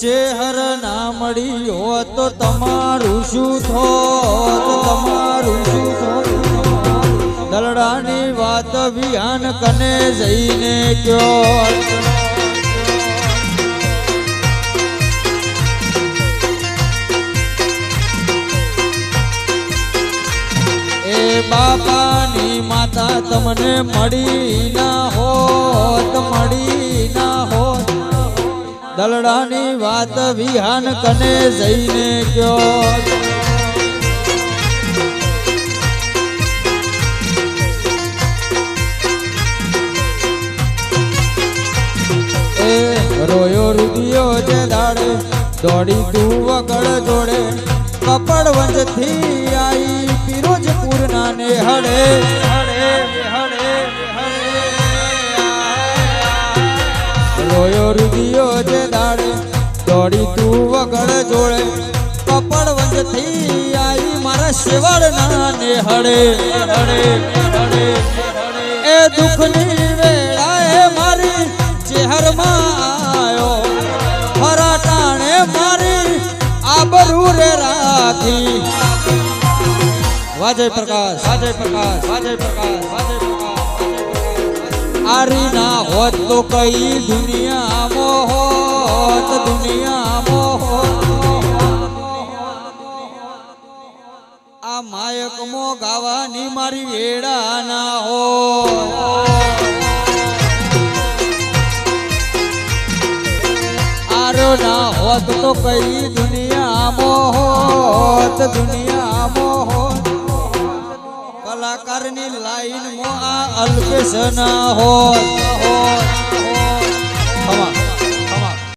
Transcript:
ચેહર ના મળી હોત તો તમારું શું થોત, તમારું શું થોત? દલડાની વાત વિહાન કને જઈને કયો, એ બાપાની માતા તમને મળી ના હોત, મળી ના હોત. દલડાની વાત વિહાન કને જઈને કયો, એ રોયો રૂપિયો જે દાડે દોડી તું વગડ જોડે, કપડ વંજથી આઈ ફિરોજપુર ના ને હડે હડે હડે હડે. રોયો રૂપિયો જે દાડે દોડી તું વગડ જોડે, કપડ વંજથી આઈ મારા શેવડ ના ને હડે હડે હડે. એ દુઃખની વેળાએ મારી ચેહરમાં આયો, ફરાટાણે મારી આબરૂ રે રાખી. વાજય પ્રકાશ, વાજય પ્રકાશ, વાજય પ્રકાશ, વાજય પ્રકાશ. આરી ના હોત તો કઈ દુનિયામાં હોત, દુનિયામાં હોત. આ માયકમાં ગાવાની મારી વેડા ના હોત. ના હોત તો કઈ દુનિયામાં હોત, દુનિયામાં હોત. કલાકારની લાઈનમાં આ અલ્પેશ ના હોત.